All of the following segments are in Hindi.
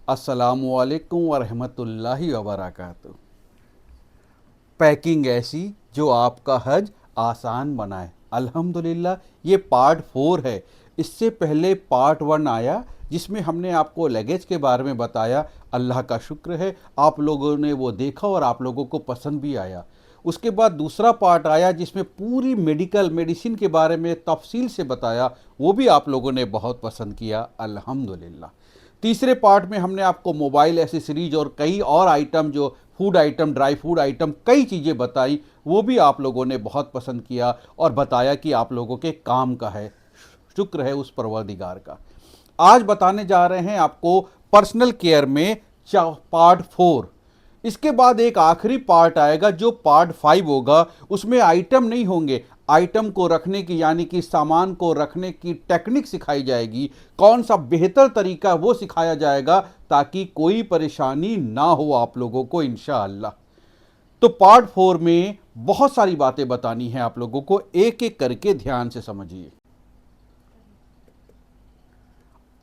अस्सलामुअलैकुम वरहमतुल्लाहि वबरकातुहू। पैकिंग ऐसी जो आपका हज आसान बनाए। अल्हम्दुलिल्लाह, ये पार्ट 4 है। इससे पहले पार्ट 1 आया जिसमें हमने आपको लगेज के बारे में बताया। अल्लाह का शुक्र है आप लोगों ने वो देखा और आप लोगों को पसंद भी आया। उसके बाद दूसरा पार्ट आया जिसमें पूरी मेडिसिन के बारे में तफसील से बताया। वो भी आप लोगों ने बहुत पसंद किया, अल्हम्दुलिल्लाह। तीसरे पार्ट में हमने आपको मोबाइल एसेसरीज और कई और आइटम, जो food item, dry food item, कई चीज़ें बताई। वो भी आप लोगों ने बहुत पसंद किया और बताया कि आप लोगों के काम का है। शुक्र है उस परवरदिगार का। आज बताने जा रहे हैं आपको पर्सनल केयर में पार्ट 4। इसके बाद एक आखिरी पार्ट आएगा जो पार्ट 5 होगा। उसमें आइटम नहीं होंगे, आइटम को रखने की यानी कि सामान को रखने की टेक्निक सिखाई जाएगी। कौन सा बेहतर तरीका वो सिखाया जाएगा ताकि कोई परेशानी ना हो आप लोगों को इंशाअल्लाह। तो पार्ट 4 में बहुत सारी बातें बतानी है आप लोगों को, एक एक करके ध्यान से समझिए।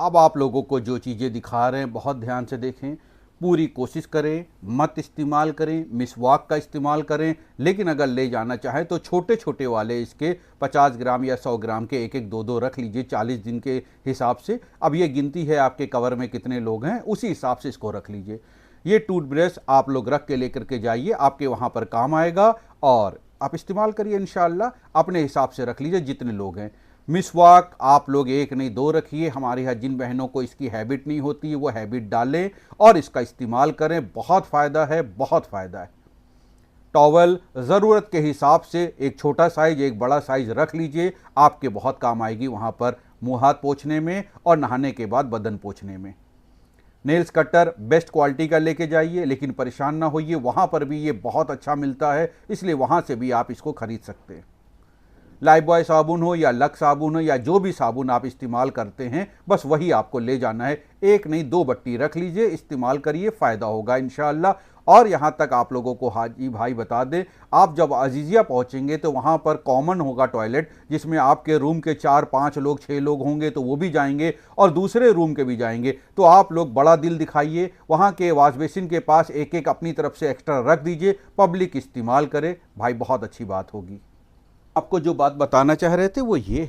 अब आप लोगों को जो चीज़ें दिखा रहे हैं बहुत ध्यान से देखें, पूरी कोशिश करें, मत इस्तेमाल करें, मिसवाक का इस्तेमाल करें। लेकिन अगर ले जाना चाहें तो छोटे छोटे वाले इसके 50 ग्राम या 100 ग्राम के एक एक दो दो रख लीजिए 40 दिन के हिसाब से। अब ये गिनती है आपके कवर में कितने लोग हैं, उसी हिसाब से इसको रख लीजिए। ये टूथब्रश आप लोग रख के लेकर के जाइए, आपके वहाँ पर काम आएगा और आप इस्तेमाल करिए इंशाअल्लाह। अपने हिसाब से रख लीजिए जितने लोग हैं। मिसवाक आप लोग एक नहीं दो रखिए। हमारे यहाँ जिन बहनों को इसकी हैबिट नहीं होती है वो हैबिट डालें और इसका इस्तेमाल करें। बहुत फ़ायदा है, बहुत फ़ायदा है। टॉवल ज़रूरत के हिसाब से एक छोटा साइज एक बड़ा साइज रख लीजिए, आपके बहुत काम आएगी वहाँ पर मुँह हाथ पोंछने में और नहाने के बाद बदन पोंछने में। नेल्स कटर बेस्ट क्वालिटी का लेके जाइए, लेकिन परेशान ना होइए, वहाँ पर भी ये बहुत अच्छा मिलता है, इसलिए वहाँ से भी आप इसको खरीद सकते हैं। लाइफबॉय साबुन हो या लक्स साबुन हो या जो भी साबुन आप इस्तेमाल करते हैं, बस वही आपको ले जाना है। एक नहीं दो बट्टी रख लीजिए, इस्तेमाल करिए, फ़ायदा होगा इंशाअल्लाह। और यहाँ तक आप लोगों को हाजी भाई बता दें, आप जब अजीज़िया पहुँचेंगे तो वहाँ पर कॉमन होगा टॉयलेट, जिसमें आपके रूम के 4-5 लोग 6 लोग होंगे तो वो भी जाएंगे और दूसरे रूम के भी जाएंगे। तो आप लोग बड़ा दिल दिखाइए, वहाँ के वॉश बेसिन के पास एक एक अपनी तरफ से एक्स्ट्रा रख दीजिए, पब्लिक इस्तेमाल करे भाई, बहुत अच्छी बात होगी। आपको जो बात बताना चाह रहे थे वो ये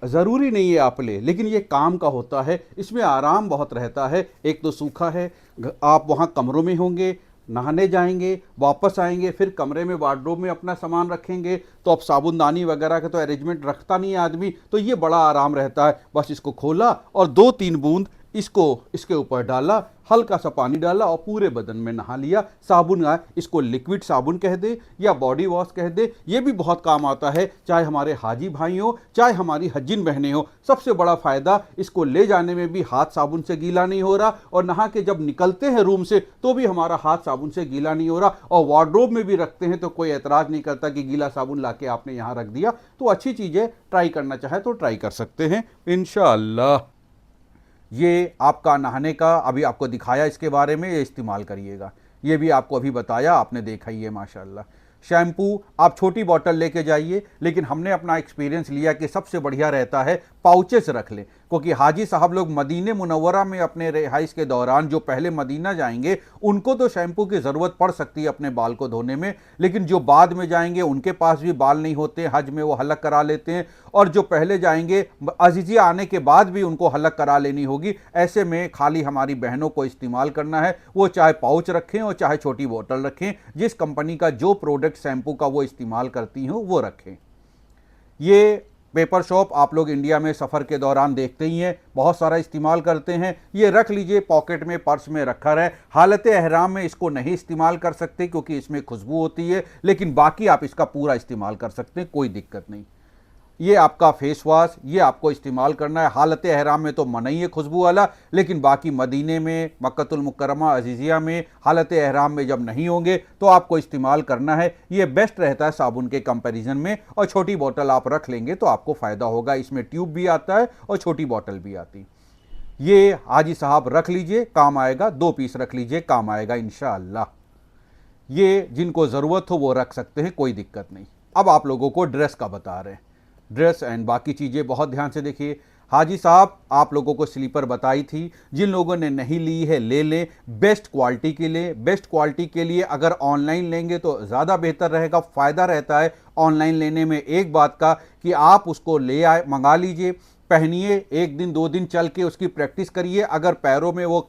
ज़रूरी नहीं है आप ले, लेकिन ये काम का होता है। इसमें आराम बहुत रहता है। एक तो सूखा है, आप वहाँ कमरों में होंगे, नहाने जाएंगे, वापस आएंगे, फिर कमरे में वार्डरोब में अपना सामान रखेंगे, तो अब साबुनदानी वगैरह का तो अरेंजमेंट रखता नहीं है आदमी, तो ये बड़ा आराम रहता है। बस इसको खोला और 2-3 बूंद इसको इसके ऊपर डाला, हल्का सा पानी डाला और पूरे बदन में नहा लिया। साबुन इसको लिक्विड साबुन कह दे या बॉडी वॉश कह दे, ये भी बहुत काम आता है, चाहे हमारे हाजी भाई हो चाहे हमारी हज्जिन बहनें हो। सबसे बड़ा फ़ायदा, इसको ले जाने में भी हाथ साबुन से गीला नहीं हो रहा और नहा के जब निकलते हैं रूम से तो भी हमारा हाथ साबुन से गीला नहीं हो रहा, और वार्डरोब में भी रखते हैं तो कोई एतराज़ नहीं करता कि गीला साबुन ला के आपने यहाँ रख दिया। तो अच्छी चीज़ें, ट्राई करना चाहे तो ट्राई कर सकते हैं इंशाअल्लाह। ये आपका नहाने का अभी आपको दिखाया, इसके बारे में ये इस्तेमाल करिएगा। ये भी आपको अभी बताया, आपने देखा ही है माशाल्लाह। शैम्पू आप छोटी बोतल लेके जाइए, लेकिन हमने अपना एक्सपीरियंस लिया कि सबसे बढ़िया रहता है पाउचेस रख लें, क्योंकि हाजी साहब लोग मदीने मुनव्वरा में अपने रिहाइश के दौरान जो पहले मदीना जाएंगे उनको तो शैम्पू की ज़रूरत पड़ सकती है अपने बाल को धोने में, लेकिन जो बाद में जाएंगे उनके पास भी बाल नहीं होते, हज में वो हलक करा लेते हैं, और जो पहले जाएंगे अजीजिया आने के बाद भी उनको हलक करा लेनी होगी। ऐसे में खाली हमारी बहनों को इस्तेमाल करना है, वो चाहे पाउच रखें और चाहे छोटी बोतल रखें, जिस कंपनी का जो प्रोडक्ट शैम्पू का वो इस्तेमाल करती हो वो रखें। ये पेपर शॉप आप लोग इंडिया में सफ़र के दौरान देखते ही हैं, बहुत सारा इस्तेमाल करते हैं। ये रख लीजिए, पॉकेट में, पर्स में रखा रहे। हालत एहराम में इसको नहीं इस्तेमाल कर सकते क्योंकि इसमें खुशबू होती है, लेकिन बाकी आप इसका पूरा इस्तेमाल कर सकते हैं, कोई दिक्कत नहीं। ये आपका फेस वॉश, ये आपको इस्तेमाल करना है। हालत एहराम में तो मना ही है खुशबू वाला, लेकिन बाकी मदीने में, मक्कतुल मुकर्रमा, अजीजिया में, हालत एहराम में जब नहीं होंगे तो आपको इस्तेमाल करना है। ये बेस्ट रहता है साबुन के कंपैरिजन में, और छोटी बोतल आप रख लेंगे तो आपको फ़ायदा होगा। इसमें ट्यूब भी आता है और छोटी बोतल भी आती। ये हाजी साहब रख लीजिए, काम आएगा। 2 पीस रख लीजिए, काम आएगा इंशाअल्लाह। ये जिनको ज़रूरत हो वो रख सकते हैं, कोई दिक्कत नहीं। अब आप लोगों को ड्रेस का बता रहे हैं। ड्रेस एंड बाकी चीज़ें बहुत ध्यान से देखिए। हाजी साहब, आप लोगों को स्लीपर बताई थी, जिन लोगों ने नहीं ली है ले लें। बेस्ट क्वालिटी के लिए, बेस्ट क्वालिटी के लिए अगर ऑनलाइन लेंगे तो ज़्यादा बेहतर रहेगा। फ़ायदा रहता है ऑनलाइन लेने में एक बात का कि आप उसको ले आए, मंगा लीजिए, पहनिए, एक दिन दो दिन चल के उसकी प्रैक्टिस करिए। अगर पैरों में वो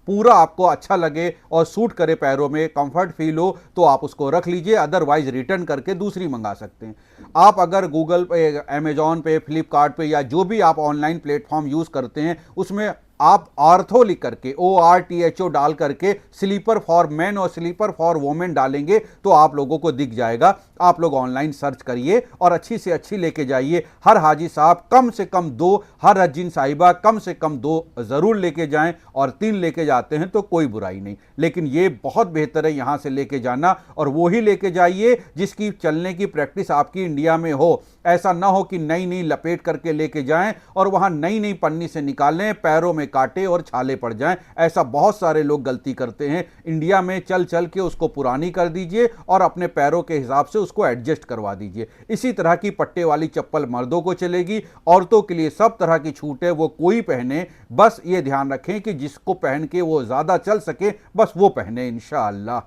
पूरा आपको अच्छा लगे और सूट करे, पैरों में कंफर्ट फील हो, तो आप उसको रख लीजिए, अदरवाइज रिटर्न करके दूसरी मंगा सकते हैं। आप अगर गूगल पे, अमेजॉन पे, फ्लिपकार्ट पे या जो भी आप ऑनलाइन प्लेटफॉर्म यूज करते हैं उसमें आप आर्थो लिख करके, ORTHO डाल करके स्लीपर फॉर मैन और स्लीपर फॉर वोमेन डालेंगे तो आप लोगों को दिख जाएगा। आप लोग ऑनलाइन सर्च करिए और अच्छी से अच्छी लेके जाइए। हर हाजी साहब कम से कम 2, हर हज्जिन साहिबा कम से कम 2 जरूर लेके जाएं, और 3 लेके जाते हैं तो कोई बुराई नहीं, लेकिन ये बहुत बेहतर है यहां से लेके जाना, और वो ही लेके जाइए जिसकी चलने की प्रैक्टिस आपकी इंडिया में हो। ऐसा ना हो कि नई नई लपेट करके लेके जाएं और वहां नई नई पन्नी से निकालें, पैरों में काटे और छाले पड़ जाएं। ऐसा बहुत सारे लोग गलती करते हैं। इंडिया में चल चल के उसको पुरानी कर दीजिए और अपने पैरों के हिसाब से उसको एडजस्ट करवा दीजिए। इसी तरह की पट्टे वाली चप्पल मर्दों को चलेगी, औरतों के लिए सब तरह की छूट है, वो कोई पहने। बस ये ध्यान रखें कि जिसको पहन के वो ज्यादा चल सके बस वो पहने इंशाअल्लाह।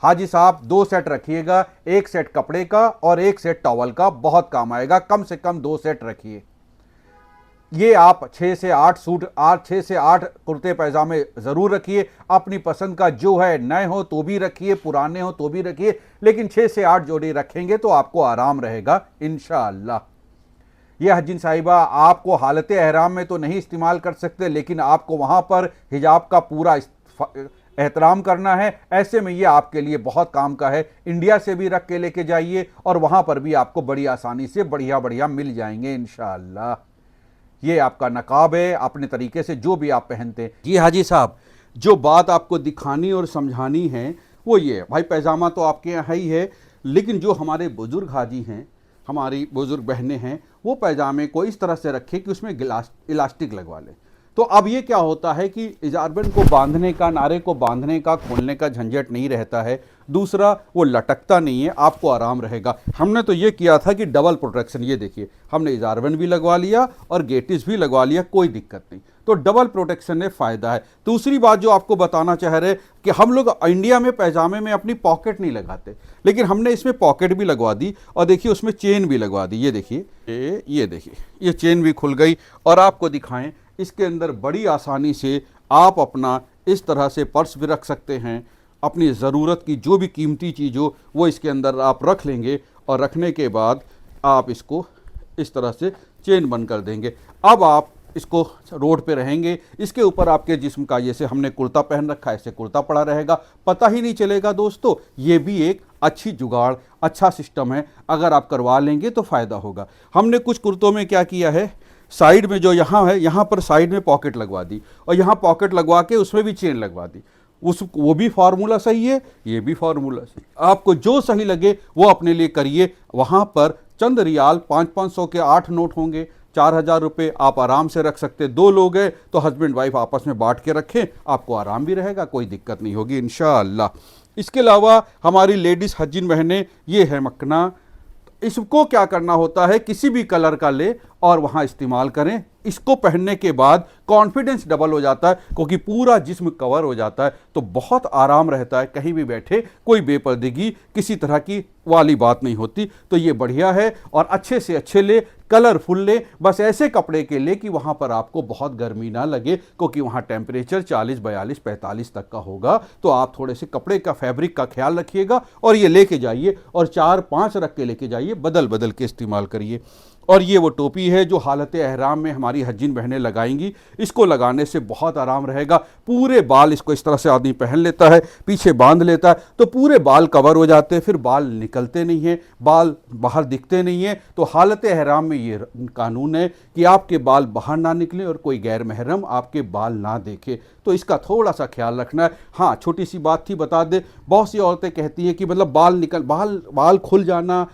हाजी साहब 2 सेट रखिएगा, 1 सेट कपड़े का और 1 सेट टॉवल का, बहुत काम आएगा। कम से कम 2 सेट रखिए। ये आप 6 से 8 सूट, 6 से 8 कुर्ते पैजामे जरूर रखिए। अपनी पसंद का जो है, नए हो तो भी रखिए, पुराने हो तो भी रखिए, लेकिन 6 से 8 जोड़ी रखेंगे तो आपको आराम रहेगा इंशाअल्लाह। ये हज्जिन साहिबा आपको हालत एहराम में तो नहीं इस्तेमाल कर सकते, लेकिन आपको वहां पर हिजाब का पूरा एहतराम करना है। ऐसे में ये आपके लिए बहुत काम का है। इंडिया से भी रख के लेके जाइए और वहां पर भी आपको बड़ी आसानी से बढ़िया बढ़िया मिल जाएंगे इंशाअल्लाह। ये आपका नकाब है, अपने तरीके से जो भी आप पहनते हैं। जी हाजी साहब, जो बात आपको दिखानी और समझानी है वो ये भाई, पैजामा तो आपके यहाँ ही है, लेकिन जो हमारे बुजुर्ग हाजी हैं, हमारी बुजुर्ग बहनें हैं, वो पैजामे को इस तरह से रखें कि उसमें इलास्टिक लगवा लें। तो अब ये क्या होता है कि इजारबंद को बांधने का, नारे को बांधने का, खोलने का झंझट नहीं रहता है। दूसरा, वो लटकता नहीं है, आपको आराम रहेगा। हमने तो ये किया था कि डबल प्रोटेक्शन, ये देखिए हमने इजारबंद भी लगवा लिया और गेटिस भी लगवा लिया, कोई दिक्कत नहीं। तो डबल प्रोटेक्शन में फ़ायदा है। दूसरी बात जो आपको बताना चाह रहे कि हम लोग इंडिया में पैजामे में अपनी पॉकेट नहीं लगाते, लेकिन हमने इसमें पॉकेट भी लगवा दी और देखिए उसमें चेन भी लगवा दी। ये देखिए, ये देखिए, ये चेन भी खुल गई। और आपको दिखाएं, इसके अंदर बड़ी आसानी से आप अपना इस तरह से पर्स भी रख सकते हैं। अपनी ज़रूरत की जो भी कीमती चीज़ हो वो इसके अंदर आप रख लेंगे, और रखने के बाद आप इसको इस तरह से चेन बंद कर देंगे। अब आप इसको रोड पे रहेंगे, इसके ऊपर आपके जिस्म का, जैसे हमने कुर्ता पहन रखा है, ऐसे कुर्ता पड़ा रहेगा, पता ही नहीं चलेगा। दोस्तों, ये भी एक अच्छी जुगाड़, अच्छा सिस्टम है। अगर आप करवा लेंगे तो फ़ायदा होगा। हमने कुछ कुर्तों में क्या किया है, साइड में जो यहाँ है, यहाँ पर साइड में पॉकेट लगवा दी, और यहाँ पॉकेट लगवा के उसमें भी चेन लगवा दी। वो भी फार्मूला सही है, ये भी फार्मूला सही। आपको जो सही लगे वो अपने लिए करिए। वहाँ पर चंद रियाल, 500-500 के 8 नोट होंगे, 4000 रुपये आप आराम से रख सकते। 2 लोग हैं तो हस्बैंड वाइफ आपस में बांट के रखें, आपको आराम भी रहेगा, कोई दिक्कत नहीं होगी इंशाअल्लाह। इसके अलावा हमारी लेडीज़ हज्जिन बहनें, ये है मकना। इसको क्या करना होता है, किसी भी कलर का ले और वहाँ इस्तेमाल करें। इसको पहनने के बाद कॉन्फिडेंस डबल हो जाता है, क्योंकि पूरा जिस्म कवर हो जाता है, तो बहुत आराम रहता है। कहीं भी बैठे कोई बेपर्दगी किसी तरह की वाली बात नहीं होती। तो ये बढ़िया है, और अच्छे से अच्छे ले, कलरफुल ले। बस ऐसे कपड़े के ले कि वहाँ पर आपको बहुत गर्मी ना लगे, क्योंकि वहाँ टेम्परेचर 40, 42, 45 तक का होगा। तो आप थोड़े से कपड़े का, फैब्रिक का ख्याल रखिएगा और ये लेके जाइए, और 4-5 रख के लेके जाइए, बदल बदल के इस्तेमाल करिए। और ये वो टोपी है जो हालत एहराम में हमारी हज्जिन बहनें लगाएंगी। इसको लगाने से बहुत आराम रहेगा। पूरे बाल, इसको इस तरह से आदमी पहन लेता है, पीछे बांध लेता है, तो पूरे बाल कवर हो जाते हैं, फिर बाल निकलते नहीं हैं, बाल बाहर दिखते नहीं हैं। तो हालत एहराम में ये कानून है कि आपके बाल बाहर ना निकलें और कोई गैर महरम आपके बाल ना देखे। तो इसका थोड़ा सा ख्याल रखना है। हाँ, छोटी सी बात थी, बता दे, बहुत सी औरतें कहती हैं कि मतलब बाल खुल जाना,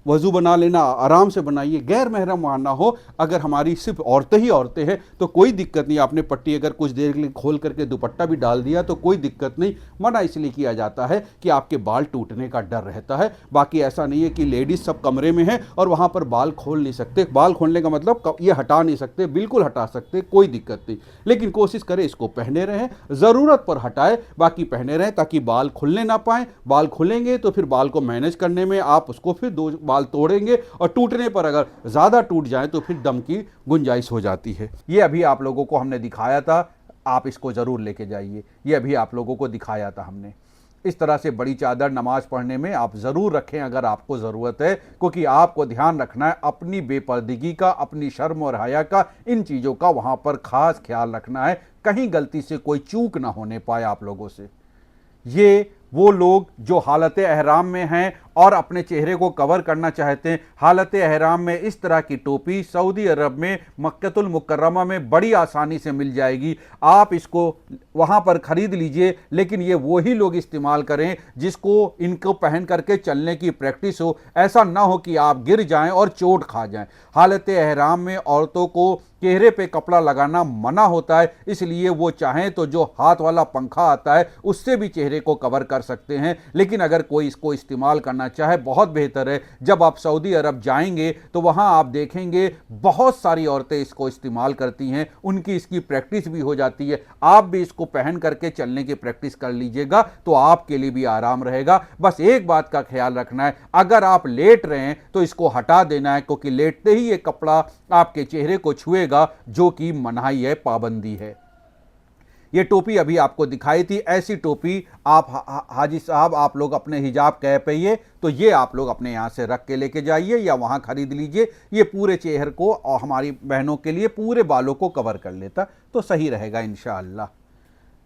वजू बना लेना, आराम से बनाइए, गैर महरम वहाँ ना हो। अगर हमारी सिर्फ औरतें ही औरतें हैं तो कोई दिक्कत नहीं, आपने पट्टी अगर कुछ देर के लिए खोल करके दुपट्टा भी डाल दिया तो कोई दिक्कत नहीं। मना इसलिए किया जाता है कि आपके बाल टूटने का डर रहता है। बाकी ऐसा नहीं है कि लेडीज सब कमरे में है और वहाँ पर बाल खोल नहीं सकते। बाल खोलने का मतलब ये हटा नहीं सकते, बिल्कुल हटा सकते, कोई दिक्कत नहीं। लेकिन कोशिश करें इसको पहने रहें, ज़रूरत पर हटाए, बाकी पहने रहें ताकि बाल खुलने ना पाए। बाल खुलेंगे तो फिर बाल को मैनेज करने में आप उसको फिर दो बाल तोड़ेंगे और टूटने पर अगर ज़्यादा टूट जाए तो फिर दम की गुंजाइश हो जाती है। ये अभी आप लोगों को हमने दिखाया था, आप इसको ज़रूर लेके जाइए। ये अभी आप लोगों को दिखाया था हमने। इस तरह से बड़ी चादर नमाज पढ़ने में आप ज़रूर रखें अगर आपको ज़रूरत है, क्योंकि आपको ध्यान रखना है अपनी बेपर्दगी का, अपनी शर्म और हया का, इन चीज़ों का वहाँ पर ख़ास ख्याल रखना है, कहीं गलती से कोई चूक ना होने पाए आप लोगों से। ये वो लोग जो हालत एहराम में हैं और अपने चेहरे को कवर करना चाहते हैं, हालत एहराम में इस तरह की टोपी सऊदी अरब में मक्कतुल मुकर्रमा में बड़ी आसानी से मिल जाएगी। आप इसको वहाँ पर ख़रीद लीजिए, लेकिन ये वही लोग इस्तेमाल करें जिसको इनको पहन करके चलने की प्रैक्टिस हो। ऐसा ना हो कि आप गिर जाएं और चोट खा जाएं। हालत एहराम में औरतों को चेहरे पे कपड़ा लगाना मना होता है, इसलिए वो चाहें तो जो हाथ वाला पंखा आता है उससे भी चेहरे को कवर कर सकते हैं। लेकिन अगर कोई इसको इस्तेमाल करना चाहे बहुत बेहतर है। जब आप सऊदी अरब जाएंगे तो वहां आप देखेंगे बहुत सारी औरतें इसको इस्तेमाल करती हैं, उनकी इसकी प्रैक्टिस भी हो जाती है। आप भी इसको पहन करके चलने की प्रैक्टिस कर लीजिएगा तो आपके लिए भी आराम रहेगा। बस एक बात का ख्याल रखना है, अगर आप लेट रहे हैं तो इसको हटा देना है, क्योंकि लेटते ही ये कपड़ा आपके चेहरे को छुएगा, जो कि मनाही है, पाबंदी है। ये टोपी अभी आपको दिखाई थी, ऐसी टोपी आप हाजी साहब आप लोग अपने हिजाब कह पाइए तो ये आप लोग अपने यहाँ से रख के लेके जाइए या वहाँ खरीद लीजिए। ये पूरे चेहरे को और हमारी बहनों के लिए पूरे बालों को कवर कर लेता तो सही रहेगा इंशाअल्लाह।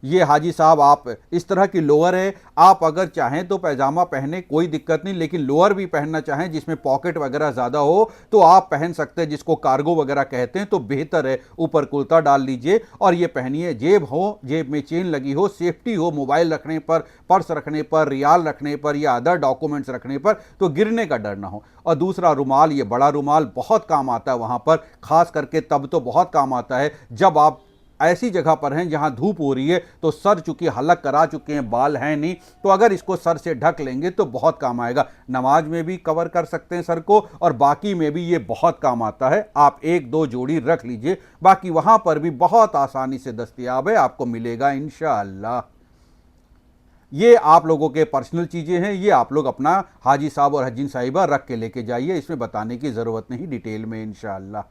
ये हाजी साहब आप इस तरह की लोअर है, आप अगर चाहें तो पैजामा पहने, कोई दिक्कत नहीं, लेकिन लोअर भी पहनना चाहें जिसमें पॉकेट वगैरह ज़्यादा हो तो आप पहन सकते हैं, जिसको कार्गो वगैरह कहते हैं, तो बेहतर है। ऊपर कुर्ता डाल लीजिए और ये पहनिए, जेब हो, जेब में चेन लगी हो, सेफ्टी हो, मोबाइल रखने पर, पर्स रखने पर, रियाल रखने पर या अदर डॉक्यूमेंट्स रखने पर तो गिरने का डर ना हो। और दूसरा रुमाल, ये बड़ा रुमाल बहुत काम आता है वहाँ पर, ख़ास करके तब तो बहुत काम आता है जब आप ऐसी जगह पर हैं जहां धूप हो रही है, तो सर चूंकि हलक करा चुके हैं, बाल हैं नहीं, तो अगर इसको सर से ढक लेंगे तो बहुत काम आएगा। नमाज में भी कवर कर सकते हैं सर को और बाकी में भी ये बहुत काम आता है। आप एक दो जोड़ी रख लीजिए, बाकी वहां पर भी बहुत आसानी से दस्तयाब है, आपको मिलेगा इंशाअल्लाह। ये आप लोगों के पर्सनल चीज़ें हैं, ये आप लोग अपना हाजी साहब और हज्जिन साहिबा रख के लेके जाइए, इसमें बताने की ज़रूरत नहीं डिटेल में इंशाअल्लाह।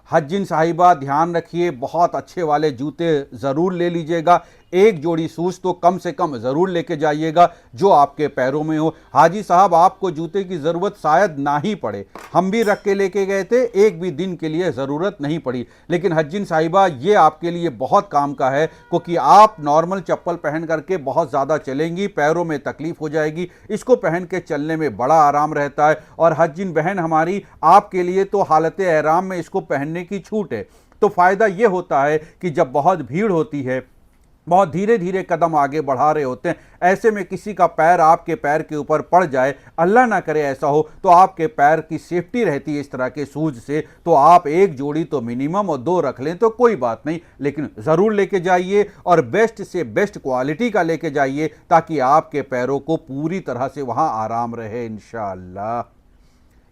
हज्जिन साहिबा ध्यान रखिए, बहुत अच्छे वाले जूते ज़रूर ले लीजिएगा। एक जोड़ी शूज़ तो कम से कम ज़रूर लेके जाइएगा जो आपके पैरों में हो। हाजी साहब आपको जूते की ज़रूरत शायद ना ही पड़े, हम भी रख के लेके गए थे, एक भी दिन के लिए ज़रूरत नहीं पड़ी, लेकिन हज्जिन साहिबा ये आपके लिए बहुत काम का है, क्योंकि आप नॉर्मल चप्पल पहन करके बहुत ज़्यादा चलेंगी, पैरों में तकलीफ़ हो जाएगी। इसको पहन के चलने में बड़ा आराम रहता है। और हज्जिन बहन हमारी, आपके लिए तो हालत एहराम में इसको पहनने की छूट है। तो फ़ायदा ये होता है कि जब बहुत भीड़ होती है, बहुत धीरे धीरे कदम आगे बढ़ा रहे होते हैं, ऐसे में किसी का पैर आपके पैर के ऊपर पड़ जाए, अल्लाह ना करे ऐसा हो, तो आपके पैर की सेफ्टी रहती है इस तरह के शूज से। तो आप एक जोड़ी तो मिनिमम और दो रख लें तो कोई बात नहीं, लेकिन ज़रूर लेके जाइए और बेस्ट से बेस्ट क्वालिटी का लेके जाइए ताकि आपके पैरों को पूरी तरह से वहाँ आराम रहे इंशाअल्लाह।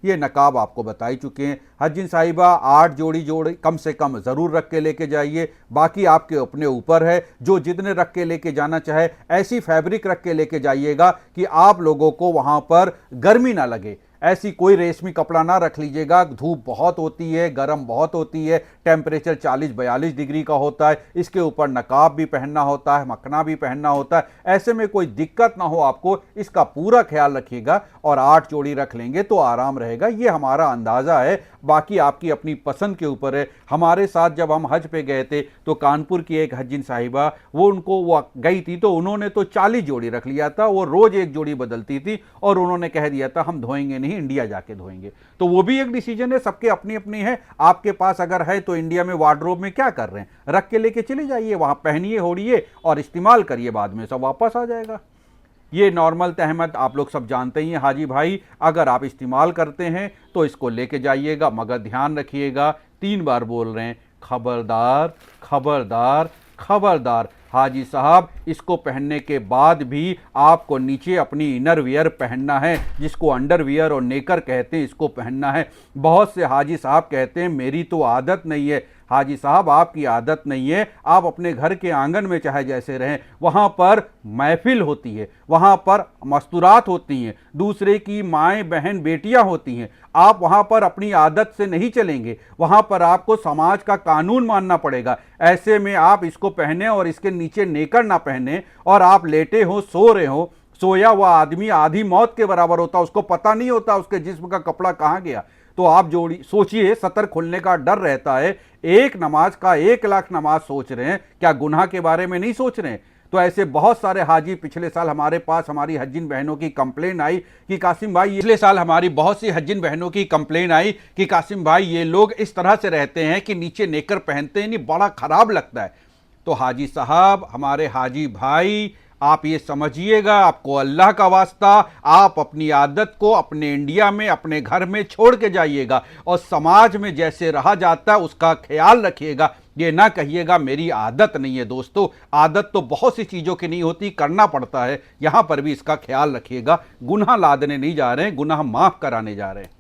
ये नकाब आपको बता ही चुके हैं। हज्जिन साहिबा 8 जोड़ी कम से कम ज़रूर रख के लेके जाइए, बाकी आपके अपने ऊपर है, जो जितने रख के लेके जाना चाहे ऐसी फैब्रिक रख के लेके जाइएगा कि आप लोगों को वहाँ पर गर्मी ना लगे। ऐसी कोई रेशमी कपड़ा ना रख लीजिएगा, धूप बहुत होती है, गर्म बहुत होती है, टेम्परेचर 40-42 डिग्री का होता है, इसके ऊपर नकाब भी पहनना होता है, मखना भी पहनना होता है। ऐसे में कोई दिक्कत ना हो आपको, इसका पूरा ख्याल रखिएगा और 8 जोड़ी रख लेंगे तो आराम रहेगा। ये हमारा अंदाज़ा है, बाकी आपकी अपनी पसंद के ऊपर है। हमारे साथ जब हम हज पे गए थे तो कानपुर की एक हज्जिन साहिबा, वो गई थी तो उन्होंने तो 40 जोड़ी रख लिया था, वो रोज़ एक जोड़ी बदलती थी और उन्होंने कह दिया था हम धोएंगे नहीं, इंडिया जाके धोएंगे। तो वो भी एक डिसीजन है, सबके अपनी अपनी है। आपके पास अगर है तो इंडिया में वार्डरोब में क्या कर रहे हैं, रख के लेके चले जाइए, वहां पहनिए, ओढ़िए और इस्तेमाल करिए, बाद में सब वापस आ जाएगा। ये नॉर्मल तहमत आप लोग सब जानते ही हैं हाजी भाई, अगर आप इस्तेमाल करते हैं तो इसको लेके जाइएगा, मगर ध्यान रखिएगा, 3 बार बोल रहे हैं, खबरदार खबरदार खबरदार। हाजी साहब, इसको पहनने के बाद भी आपको नीचे अपनी इनर वियर पहनना है, जिसको अंडरवियर और नेकर कहते हैं, इसको पहनना है। बहुत से हाजी साहब कहते हैं मेरी तो आदत नहीं है। हाजी साहब, आपकी आदत नहीं है। आप अपने घर के आंगन में चाहे जैसे रहें, वहाँ पर महफिल होती है, वहाँ पर मस्तूरात होती हैं, दूसरे की माएँ बहन बेटियाँ होती हैं। आप वहाँ पर अपनी आदत से नहीं चलेंगे, वहाँ पर आपको समाज का कानून मानना पड़ेगा। ऐसे में आप इसको पहने और इसके नीचे नेकर ना पहने और आप लेटे हो, सो रहे हो। सोया हुआ आदमी आधी मौत के बराबर होता, उसको पता नहीं होता उसके जिस्म का कपड़ा कहाँ गया। तो आप जोड़ी सोचिए, सतर खुलने का डर रहता है। एक नमाज का 1 लाख नमाज सोच रहे हैं, क्या गुनाह के बारे में नहीं सोच रहे हैं? तो ऐसे बहुत सारे हाजी, पिछले साल हमारे पास हमारी हज्जिन बहनों की कंप्लेन आई कि कासिम भाई, पिछले साल हमारी बहुत सी हज्जिन बहनों की कंप्लेन आई कि कासिम भाई ये लोग इस तरह से रहते हैं कि नीचे नेकर पहनते हैं, नहीं बड़ा खराब लगता है। तो हाजी साहब, हमारे हाजी भाई, आप ये समझिएगा, आपको अल्लाह का वास्ता, आप अपनी आदत को अपने इंडिया में अपने घर में छोड़ के जाइएगा और समाज में जैसे रहा जाता है उसका ख्याल रखिएगा। ये ना कहिएगा मेरी आदत नहीं है। दोस्तों, आदत तो बहुत सी चीज़ों की नहीं होती, करना पड़ता है। यहां पर भी इसका ख्याल रखिएगा। गुनाह लादने नहीं जा रहे हैं, गुनाह माफ़ कराने जा रहे हैं।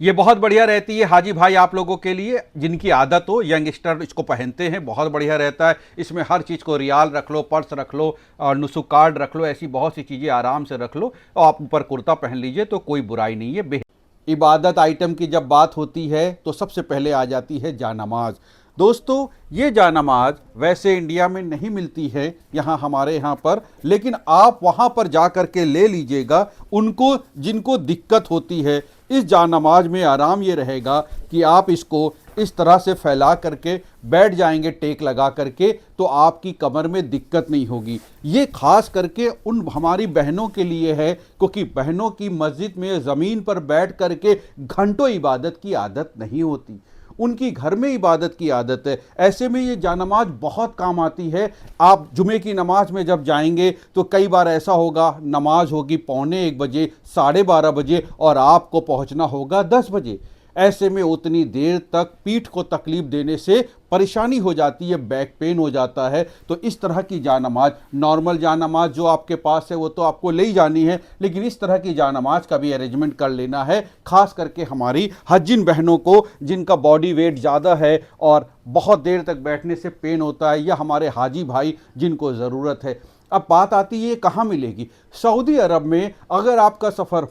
ये बहुत बढ़िया रहती है हाजी भाई आप लोगों के लिए, जिनकी आदत हो, यंगस्टर इसको पहनते हैं, बहुत बढ़िया रहता है। इसमें हर चीज़ को, रियाल रख लो, पर्स रख लो और नुसुक कार्ड रख लो, ऐसी बहुत सी चीज़ें आराम से रख लो और आप ऊपर कुर्ता पहन लीजिए तो कोई बुराई नहीं है। इबादत आइटम की जब बात होती है तो सबसे पहले आ जाती है जानमाज। दोस्तों, ये जानमाज वैसे इंडिया में नहीं मिलती है, यहाँ हमारे यहाँ पर, लेकिन आप वहाँ पर जा कर के ले लीजिएगा। उनको जिनको दिक्कत होती है, इस जानमाज में आराम ये रहेगा कि आप इसको इस तरह से फैला करके बैठ जाएंगे, टेक लगा करके, तो आपकी कमर में दिक्कत नहीं होगी। ये खास करके उन हमारी बहनों के लिए है, क्योंकि बहनों की मस्जिद में ज़मीन पर बैठ करके घंटों इबादत की आदत नहीं होती, उनकी घर में इबादत की आदत है। ऐसे में ये जानमाज बहुत काम आती है। आप जुमे की नमाज में जब जाएंगे तो कई बार ऐसा होगा, नमाज होगी 1:45 बजे, 12:30 बजे और आपको पहुंचना होगा 10 बजे। ऐसे में उतनी देर तक पीठ को तकलीफ देने से परेशानी हो जाती है, बैक पेन हो जाता है। तो इस तरह की जानमाज, नॉर्मल जानमाज जो आपके पास है वो तो आपको ले ही जानी है, लेकिन इस तरह की जानमाज का भी अरेंजमेंट कर लेना है, खास करके हमारी हज्जिन बहनों को जिनका बॉडी वेट ज़्यादा है और बहुत देर तक बैठने से पेन होता है, या हमारे हाजी भाई जिनको ज़रूरत है। अब बात आती है ये कहाँ मिलेगी। सऊदी अरब में अगर आपका सफ़र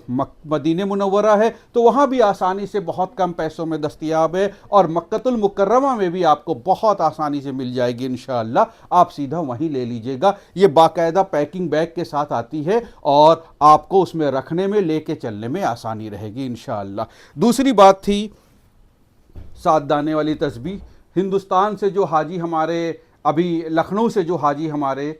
मदीने मुनव्वरा है तो वहाँ भी आसानी से बहुत कम पैसों में दस्तयाब है, और मक्कतुल मुकर्रमा में भी आपको बहुत आसानी से मिल जाएगी इंशाअल्लाह। आप सीधा वहीं ले लीजिएगा। ये बाकायदा पैकिंग बैग के साथ आती है और आपको उसमें रखने में, लेके चलने में आसानी रहेगी इंशाअल्लाह। दूसरी बात थी 7 दाने वाली तस्बीह। हिंदुस्तान से जो हाजी हमारे, अभी लखनऊ से जो हाजी हमारे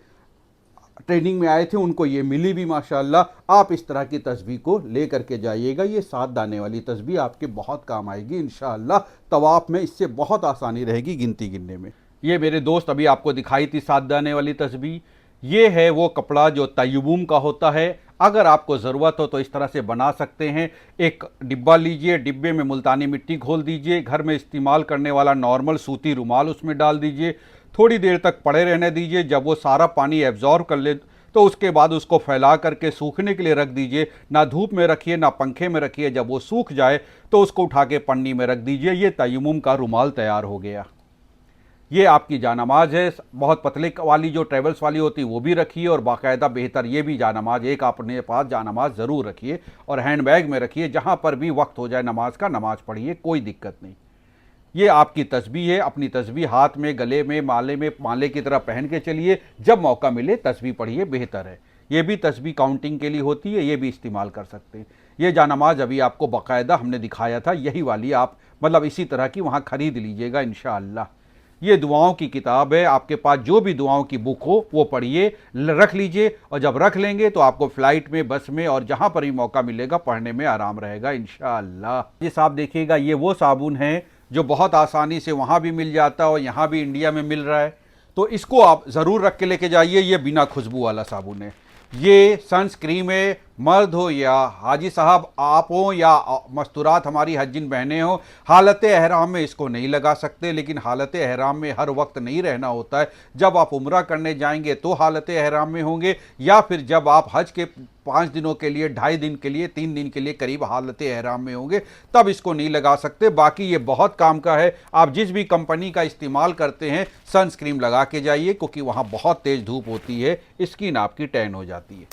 ट्रेनिंग में आए थे, उनको ये मिली भी माशाअल्लाह। आप इस तरह की तस्बीह को ले करके जाइएगा। ये 7 दाने वाली तस्बीह आपके बहुत काम आएगी इंशाअल्लाह। तवाफ में इससे बहुत आसानी रहेगी गिनती गिनने में। ये मेरे दोस्त अभी आपको दिखाई थी 7 दाने वाली तस्बीह। ये है वो कपड़ा जो तय्युबूम का होता है। अगर आपको ज़रूरत हो तो इस तरह से बना सकते हैं। एक डिब्बा लीजिए, डिब्बे में मुल्तानी मिट्टी घोल दीजिए, घर में इस्तेमाल करने वाला नॉर्मल सूती रुमाल उसमें डाल दीजिए, थोड़ी देर तक पड़े रहने दीजिए। जब वो सारा पानी एब्जॉर्ब कर ले तो उसके बाद उसको फैला करके सूखने के लिए रख दीजिए। ना धूप में रखिए ना पंखे में रखिए। जब वो सूख जाए तो उसको उठा के पन्नी में रख दीजिए। ये तयम्मुम का रुमाल तैयार हो गया। ये आपकी जानमाज है। बहुत पतले वाली जो ट्रेवल्स वाली होती है वो भी रखिए, और बाकायदा बेहतर ये भी जानमाज एक अपने पास जानमाज ज़रूर रखिए और हैंड बैग में रखिए। जहाँ पर भी वक्त हो जाए नमाज का, नमाज पढ़िए, कोई दिक्कत नहीं। ये आपकी तस्बीह है। अपनी तस्बीह हाथ में, गले में, माले की तरह पहन के चलिए। जब मौका मिले तस्बीह पढ़िए, बेहतर है। ये भी तस्बीह काउंटिंग के लिए होती है, ये भी इस्तेमाल कर सकते हैं। ये जानमाज अभी आपको बाकायदा हमने दिखाया था, यही वाली आप मतलब इसी तरह की वहाँ ख़रीद लीजिएगा इंशाअल्लाह। ये दुआओं की किताब है। आपके पास जो भी दुआओं की बुक हो वो पढ़िए, रख लीजिए, और जब रख लेंगे तो आपको फ़्लाइट में, बस में और जहाँ पर भी मौका मिलेगा पढ़ने में आराम रहेगा इंशाअल्लाह। ये साहब देखिएगा, ये वो साबुन है जो बहुत आसानी से वहाँ भी मिल जाता है और यहाँ भी इंडिया में मिल रहा है, तो इसको आप ज़रूर रख के लेके जाइए। ये बिना खुशबू वाला साबुन है। ये सनस्क्रीम है, मर्द हो या हाजी साहब आप हो या मस्तूरात हमारी हज्जिन बहनें हो, हालत एहराम में इसको नहीं लगा सकते, लेकिन हालत एहराम में हर वक्त नहीं रहना होता है। जब आप उम्रा करने जाएंगे तो हालत एहराम में होंगे, या फिर जब आप हज के 5 दिनों के लिए, 2.5 दिन के लिए, 3 दिन के लिए करीब हालत एहराम में होंगे, तब इसको नहीं लगा सकते। बाकी ये बहुत काम का है। आप जिस भी कंपनी का इस्तेमाल करते हैं सनस्क्रीन लगा के जाइए, क्योंकि वहाँ बहुत तेज़ धूप होती है, स्किन आपकी टैन हो जाती है।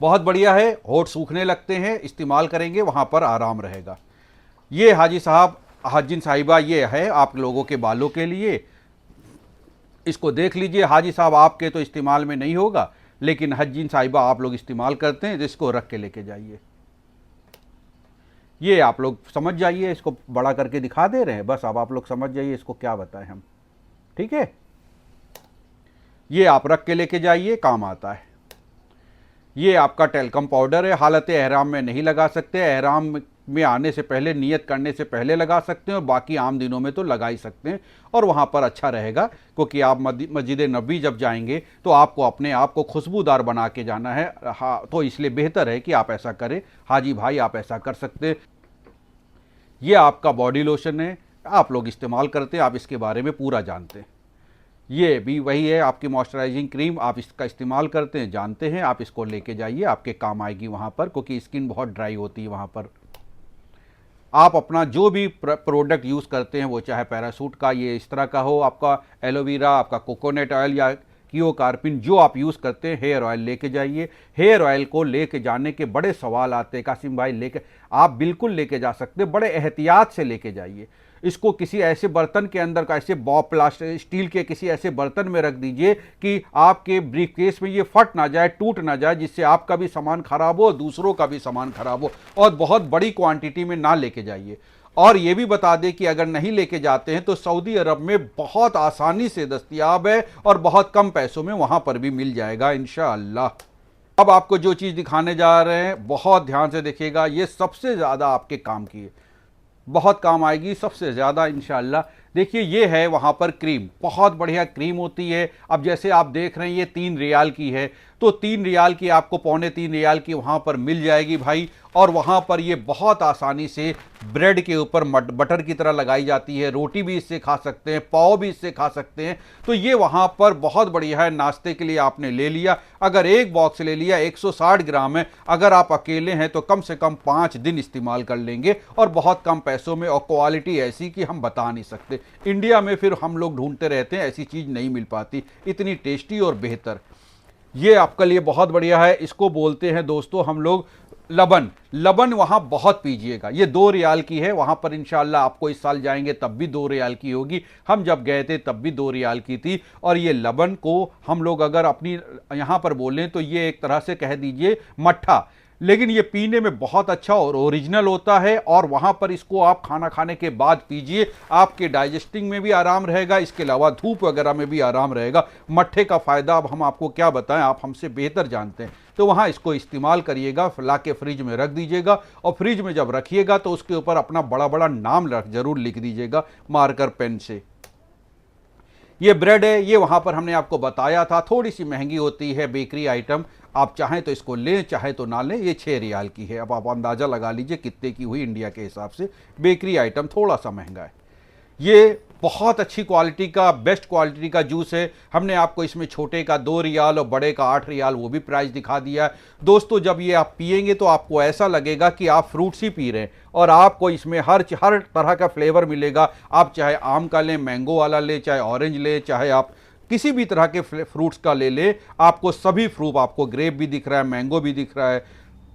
बहुत बढ़िया है, होठ सूखने लगते हैं, इस्तेमाल करेंगे वहाँ पर आराम रहेगा। ये हाजी साहब, हाजिन साहिबा, ये है आप लोगों के बालों के लिए, इसको देख लीजिए। हाजी साहब आपके तो इस्तेमाल में नहीं होगा, लेकिन हज्जिन साहिबा आप लोग इस्तेमाल करते हैं, जिसको रख के लेके जाइए। ये आप लोग समझ जाइए, इसको बड़ा करके दिखा दे रहे हैं, बस अब आप लोग समझ जाइए इसको क्या बताएं हम, ठीक है। ये आप रख के लेके जाइए, काम आता है। ये आपका टेल्कम पाउडर है, हालत एहराम में नहीं लगा सकते, एहराम में आने से पहले, नियत करने से पहले लगा सकते हैं, और बाकी आम दिनों में तो लगा ही सकते हैं, और वहाँ पर अच्छा रहेगा। क्योंकि आप मस्जिद नबी जब जाएंगे तो आपको अपने आप को खुशबूदार बना के जाना है, तो इसलिए बेहतर है कि आप ऐसा करें। हाजी भाई आप ऐसा कर सकते हैं। ये आपका बॉडी लोशन है, आप लोग इस्तेमाल करते हैं, आप इसके बारे में पूरा जानते हैं। ये भी वही है आपकी मॉइस्चराइजिंग क्रीम, आप इसका इस्तेमाल करते हैं, जानते हैं, आप इसको लेके जाइए, आपके काम आएगी वहाँ पर, क्योंकि स्किन बहुत ड्राई होती है वहाँ पर। आप अपना जो भी प्रोडक्ट यूज़ करते हैं, वो चाहे पैरासूट का ये इस तरह का हो, आपका एलोवेरा, आपका कोकोनट ऑयल या कियोकार्पिन, जो आप यूज़ करते हैं, हेयर ऑयल लेके जाइए। हेयर ऑयल को लेके जाने के बड़े सवाल आते हैं, कासिम भाई लेके, आप बिल्कुल लेके जा सकते, बड़े एहतियात से लेके जाइए। इसको किसी ऐसे बर्तन के अंदर, का ऐसे प्लास्टिक स्टील के किसी ऐसे बर्तन में रख दीजिए कि आपके ब्रीफकेस में ये फट ना जाए, टूट ना जाए, जिससे आपका भी सामान खराब हो, दूसरों का भी सामान खराब हो। और बहुत बड़ी क्वांटिटी में ना लेके जाइए। और ये भी बता दें कि अगर नहीं लेके जाते हैं तो सऊदी अरब में बहुत आसानी से दस्तयाब है, और बहुत कम पैसों में वहां पर भी मिल जाएगा इंशाअल्लाह। अब आपको जो चीज़ दिखाने जा रहे हैं बहुत ध्यान से देखिएगा, ये सबसे ज़्यादा आपके काम की है, बहुत काम आएगी सबसे ज़्यादा इंशाअल्लाह। देखिए ये है वहाँ पर क्रीम, बहुत बढ़िया क्रीम होती है। अब जैसे आप देख रहे हैं ये 3 रियाल की है, तो 3 रियाल की आपको 3.25 रियाल की वहाँ पर मिल जाएगी भाई। और वहाँ पर ये बहुत आसानी से ब्रेड के ऊपर बटर की तरह लगाई जाती है, रोटी भी इससे खा सकते हैं, पाव भी इससे खा सकते हैं। तो ये वहाँ पर बहुत बढ़िया है। नाश्ते के लिए आपने ले लिया, अगर एक बॉक्स ले लिया 160 ग्राम है, अगर आप अकेले हैं तो कम से कम 5 दिन इस्तेमाल कर लेंगे, और बहुत कम पैसों में, और क्वालिटी ऐसी कि हम बता नहीं सकते। इंडिया में फिर हम लोग ढूंढते रहते हैं, ऐसी चीज़ नहीं मिल पाती इतनी टेस्टी और बेहतर। ये आपके लिए बहुत बढ़िया है। इसको बोलते हैं दोस्तों हम लोग लबन। लबन वहाँ बहुत पीजिएगा, ये 2 रियाल की है, वहाँ पर इंशाल्लाह आपको इस साल जाएंगे तब भी 2 रियाल की होगी, हम जब गए थे तब भी 2 रियाल की थी। और ये लबन को हम लोग अगर अपनी यहाँ पर बोलें तो ये एक तरह से कह दीजिए मट्ठा, लेकिन ये पीने में बहुत अच्छा और ओरिजिनल होता है। और वहाँ पर इसको आप खाना खाने के बाद पीजिए, आपके डाइजेस्टिंग में भी आराम रहेगा, इसके अलावा धूप वगैरह में भी आराम रहेगा। मट्ठे का फ़ायदा अब हम आपको क्या बताएं, आप हमसे बेहतर जानते हैं। तो वहाँ इसको इस्तेमाल करिएगा, ला के फ्रिज में रख दीजिएगा, और फ्रिज में जब रखिएगा तो उसके ऊपर अपना बड़ा बड़ा नाम ज़रूर लिख दीजिएगा मार्कर पेन से। ये ब्रेड है, ये वहाँ पर हमने आपको बताया था, थोड़ी सी महंगी होती है बेकरी आइटम, आप चाहें तो इसको लें चाहे तो ना लें। ये 6 रियाल की है, अब आप अंदाज़ा लगा लीजिए कितने की हुई इंडिया के हिसाब से। बेकरी आइटम थोड़ा सा महंगा है। ये बहुत अच्छी क्वालिटी का, बेस्ट क्वालिटी का जूस है। हमने आपको इसमें छोटे का 2 रियाल और बड़े का 8 रियाल वो भी प्राइस दिखा दिया है। दोस्तों जब ये आप पिएंगे तो आपको ऐसा लगेगा कि आप फ्रूट्स ही पी रहे हैं, और आपको इसमें हर तरह का फ्लेवर मिलेगा। आप चाहे आम का लें, मैंगो वाला लें, चाहे ऑरेंज लें, चाहे आप किसी भी तरह के फ्रूट्स का ले लें, आपको सभी फ्रूट, आपको ग्रेप भी दिख रहा है, मैंगो भी दिख रहा है,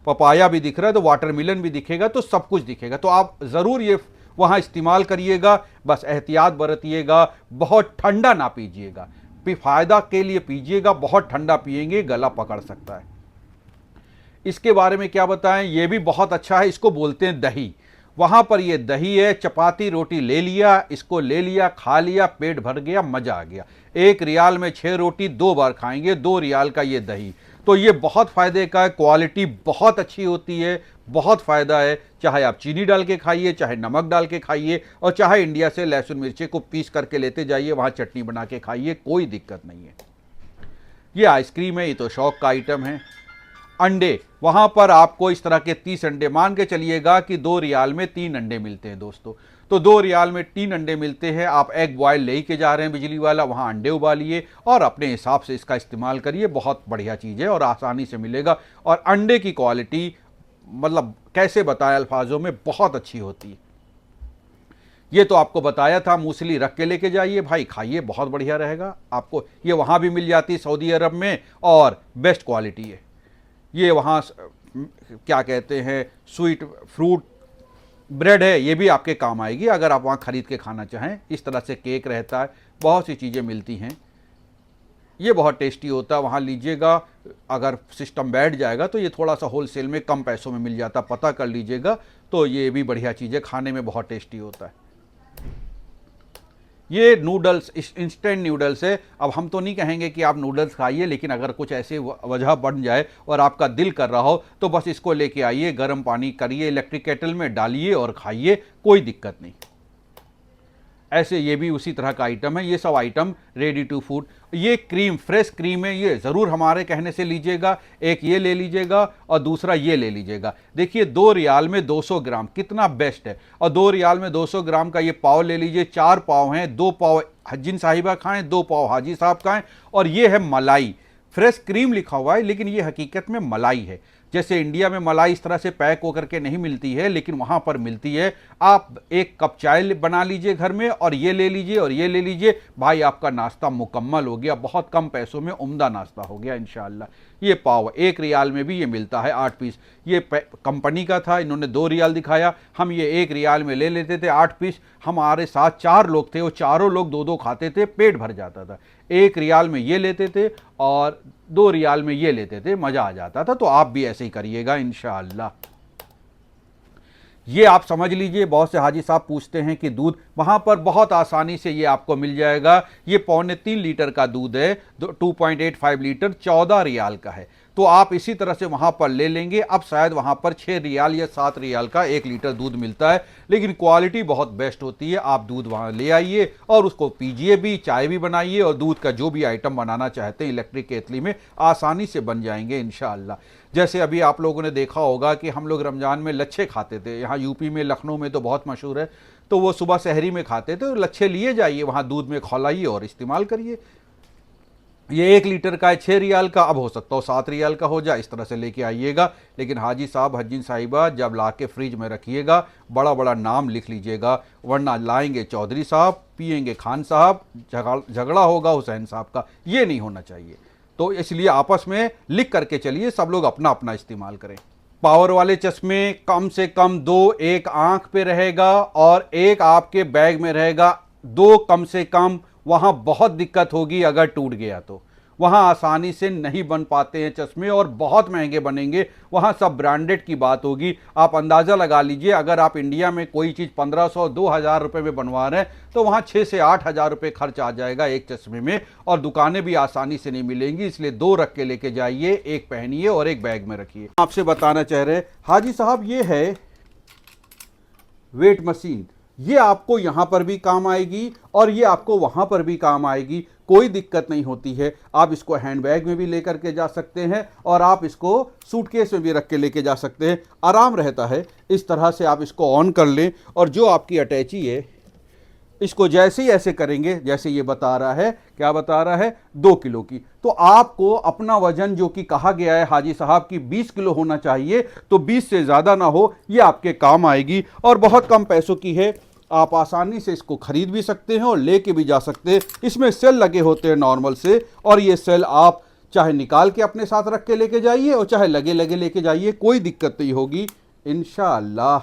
पपाया भी दिख रहा है, तो वाटरमेलन भी दिखेगा, तो सब कुछ दिखेगा। तो आप ज़रूर ये वहाँ इस्तेमाल करिएगा, बस एहतियात बरतिएगा, बहुत ठंडा ना पीजिएगा, फ़ायदा के लिए पीजिएगा। बहुत ठंडा पिएंगे गला पकड़ सकता है। इसके बारे में क्या बताएं, ये भी बहुत अच्छा है, इसको बोलते हैं दही। वहाँ पर ये दही है, चपाती रोटी ले लिया, इसको ले लिया, खा लिया, पेट भर गया, मज़ा आ गया। 1 रियाल में 6 रोटी 2 बार खाएंगे, 2 रियाल का ये दही। तो ये बहुत फ़ायदे का है, क्वालिटी बहुत अच्छी होती है, बहुत फ़ायदा है। चाहे आप चीनी डाल के खाइए, चाहे नमक डाल के खाइए, और चाहे इंडिया से लहसुन मिर्ची को पीस करके लेते जाइए, वहाँ चटनी बना के खाइए, कोई दिक्कत नहीं है। ये आइसक्रीम है, ये तो शौक का आइटम है। अंडे, वहां पर आपको इस तरह के 30 अंडे, मान के चलिएगा कि 2 रियाल में 3 अंडे मिलते हैं दोस्तों, तो 2 रियाल में 3 अंडे मिलते हैं। आप एग बॉयल ले के जा रहे हैं बिजली वाला, वहां अंडे उबालिए और अपने हिसाब से इसका इस्तेमाल करिए। बहुत बढ़िया चीज़ है और आसानी से मिलेगा। और अंडे की क्वालिटी मतलब कैसे बताएं अल्फाजों में, बहुत अच्छी होती है। ये तो आपको बताया था। मूसली रख के लेके जाइए भाई, खाइए, बहुत बढ़िया रहेगा आपको। ये वहां भी मिल जाती है सऊदी अरब में और बेस्ट क्वालिटी है। ये वहाँ क्या कहते हैं, स्वीट फ्रूट ब्रेड है, ये भी आपके काम आएगी अगर आप वहाँ ख़रीद के खाना चाहें। इस तरह से केक रहता है, बहुत सी चीज़ें मिलती हैं। ये बहुत टेस्टी होता है, वहाँ लीजिएगा। अगर सिस्टम बैठ जाएगा तो ये थोड़ा सा होलसेल में कम पैसों में मिल जाता, पता कर लीजिएगा। तो ये भी बढ़िया चीज़ है, खाने में बहुत टेस्टी होता है। ये नूडल्स, इंस्टेंट नूडल्स है। अब हम तो नहीं कहेंगे कि आप नूडल्स खाइए, लेकिन अगर कुछ ऐसे वजह बन जाए और आपका दिल कर रहा हो तो बस इसको लेके आइए, गर्म पानी करिए, इलेक्ट्रिक केटल में डालिए और खाइए, कोई दिक्कत नहीं। ऐसे ये भी उसी तरह का आइटम है। ये सब आइटम रेडी टू फूड। ये क्रीम, फ्रेश क्रीम है, ये ज़रूर हमारे कहने से लीजिएगा। एक ये ले लीजिएगा और दूसरा ये ले लीजिएगा। देखिए 2 रियाल में 200 ग्राम, कितना बेस्ट है। और 2 रियाल में 200 ग्राम का ये पाव ले लीजिए। 4 पाव हैं, 2 पाव हज्जिन साहिबा खाएं, 2 पाव हाजी साहब खाएं। और ये है मलाई, फ्रेश क्रीम लिखा हुआ है लेकिन ये हकीकत में मलाई है। जैसे इंडिया में मलाई इस तरह से पैक होकर के नहीं मिलती है, लेकिन वहां पर मिलती है। आप एक कप चाय बना लीजिए घर में और ये ले लीजिए और ये ले लीजिए, भाई आपका नाश्ता मुकम्मल हो गया। बहुत कम पैसों में उम्दा नाश्ता हो गया इंशाअल्लाह। ये पाव 1 रियाल में भी ये मिलता है 8 पीस। ये कंपनी का था, इन्होंने 2 रियाल दिखाया, हम ये 1 रियाल में ले लेते थे 8 पीस। हमारे साथ 4 लोग थे, वो चारों लोग 2-2 खाते थे, पेट भर जाता था। 1 रियाल में ये लेते थे और 2 रियाल में ये लेते थे, मज़ा आ जाता था। तो आप भी ऐसे ही करिएगा इंशाअल्लाह। ये आप समझ लीजिए। बहुत से हाजी साहब पूछते हैं कि दूध, वहाँ पर बहुत आसानी से ये आपको मिल जाएगा। ये 2.25 लीटर का दूध है, 2.85 लीटर, 14 रियाल का है। तो आप इसी तरह से वहाँ पर ले लेंगे। अब शायद वहाँ पर 6 रियाल या 7 रियाल का 1 लीटर दूध मिलता है, लेकिन क्वालिटी बहुत बेस्ट होती है। आप दूध वहाँ ले आइए और उसको पीजिए भी, चाय भी बनाइए और दूध का जो भी आइटम बनाना चाहते हैं इलेक्ट्रिक केतली में आसानी से बन जाएंगे इंशाअल्लाह। जैसे अभी आप लोगों ने देखा होगा कि हम लोग रमज़ान में लच्छे खाते थे, यहाँ यूपी में लखनऊ में तो बहुत मशहूर है। तो वो सुबह सहरी में खाते थे, तो लच्छे लिए जाइए, वहाँ दूध में खौलाइए और इस्तेमाल करिए। ये 1 लीटर का है, 6 रियाल का, अब हो सकता हो 7 रियाल का हो जाए, इस तरह से लेके आइएगा। लेकिन हाजी साहब, हज्जिन साहिबा, जब ला के फ्रिज में रखिएगा, बड़ा बड़ा नाम लिख लीजिएगा, वरना लाएंगे चौधरी साहब, पिएंगे खान साहब, झगड़ा होगा हुसैन साहब का। ये नहीं होना चाहिए। तो इसलिए आपस में लिख करके चलिए, सब लोग अपना अपना इस्तेमाल करें। पावर वाले चश्मे कम से कम 2, एक आंख पे रहेगा और एक आपके बैग में रहेगा। 2 कम से कम, वहां बहुत दिक्कत होगी अगर टूट गया तो। वहां आसानी से नहीं बन पाते हैं चश्मे और बहुत महंगे बनेंगे। वहां सब ब्रांडेड की बात होगी। आप अंदाज़ा लगा लीजिए, अगर आप इंडिया में कोई चीज़ 1500-2000 रुपये में बनवा रहे हैं तो वहां 6 से 8 हज़ार रुपये खर्च आ जाएगा एक चश्मे में। और दुकानें भी आसानी से नहीं मिलेंगी, इसलिए 2 रख के लेके जाइए, एक पहनिए और एक बैग में रखिए। आपसे बताना चाह रहे हाजी साहब, ये है वेट मशीन। ये आपको यहां पर भी काम आएगी और ये आपको वहां पर भी काम आएगी, कोई दिक्कत नहीं होती है। आप इसको हैंडबैग में भी लेकर के जा सकते हैं और आप इसको सूटकेस में भी रख के लेके जा सकते हैं, आराम रहता है। इस तरह से आप इसको ऑन कर लें और जो आपकी अटैची है इसको जैसे ही ऐसे करेंगे, जैसे ये बता रहा है, क्या बता रहा है, 2 किलो की, तो आपको अपना वजन जो कि कहा गया है हाजी साहब की 20 किलो होना चाहिए, तो 20 से ज़्यादा ना हो, ये आपके काम आएगी और बहुत कम पैसों की है। आप आसानी से इसको खरीद भी सकते हैं और लेके भी जा सकते हैं। इसमें सेल लगे होते हैं नॉर्मल से, और ये सेल आप चाहे निकाल के अपने साथ रख के लेके जाइए और चाहे लगे लगे लेके जाइए, कोई दिक्कत नहीं होगी इंशाअल्लाह।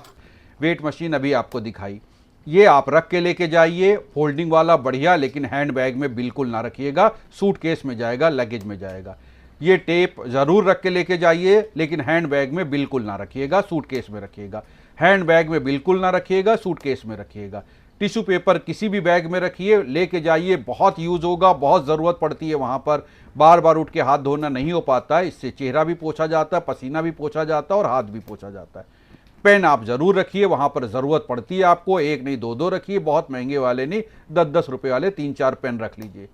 वेट मशीन अभी आपको दिखाई, ये आप रख के लेके जाइए, फोल्डिंग वाला बढ़िया, लेकिन हैंड बैग में बिल्कुल ना रखिएगा, सूटकेस में जाएगा, लगेज में जाएगा। ये टेप ज़रूर रख के लेके जाइए, लेकिन हैंड बैग में बिल्कुल ना रखिएगा, सूटकेस में रखिएगा। हैंड बैग में बिल्कुल ना रखिएगा, सूटकेस में रखिएगा। टिश्यू पेपर किसी भी बैग में रखिए, लेके जाइए, बहुत यूज़ होगा, बहुत ज़रूरत पड़ती है वहाँ पर। बार बार उठ के हाथ धोना नहीं हो पाता है, इससे चेहरा भी पोंछा जाता है, पसीना भी पोंछा जाता है और हाथ भी पोंछा जाता है। पेन आप ज़रूर रखिए, वहाँ पर ज़रूरत पड़ती है आपको, एक नहीं 2-2 रखिए, बहुत महंगे वाले नहीं, 10-10 रुपये वाले 3-4 पेन रख लीजिए।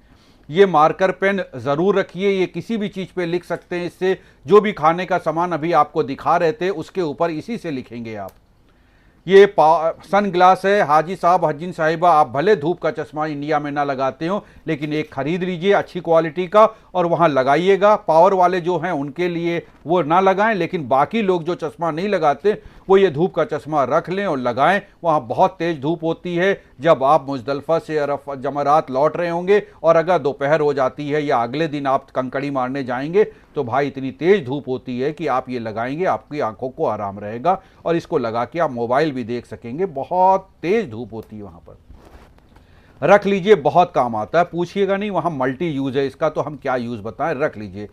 ये मार्कर पेन ज़रूर रखिए, ये किसी भी चीज़ पे लिख सकते हैं। इससे जो भी खाने का सामान अभी आपको दिखा रहे थे उसके ऊपर इसी से लिखेंगे आप। ये सन ग्लास है हाजी साहब, हजीन साहिबा, आप भले धूप का चश्मा इंडिया में ना लगाते हो, लेकिन एक खरीद लीजिए अच्छी क्वालिटी का और वहाँ लगाइएगा। पावर वाले जो हैं उनके लिए वो ना लगाएं, लेकिन बाकी लोग जो चश्मा नहीं लगाते वो ये धूप का चश्मा रख लें और लगाएं। वहाँ बहुत तेज़ धूप होती है जब आप मुजदलफा से जमरात लौट रहे होंगे, और अगर दोपहर हो जाती है या अगले दिन आप कंकड़ी मारने जाएंगे तो भाई इतनी तेज़ धूप होती है कि आप ये लगाएंगे, आपकी आंखों को आराम रहेगा और इसको लगा के आप मोबाइल भी देख सकेंगे। बहुत तेज़ धूप होती है वहाँ पर। रख लीजिए, बहुत काम आता है। पूछिएगा नहीं, वहाँ मल्टी यूज़ है इसका, तो हम क्या यूज़ बताएं। रख लीजिए,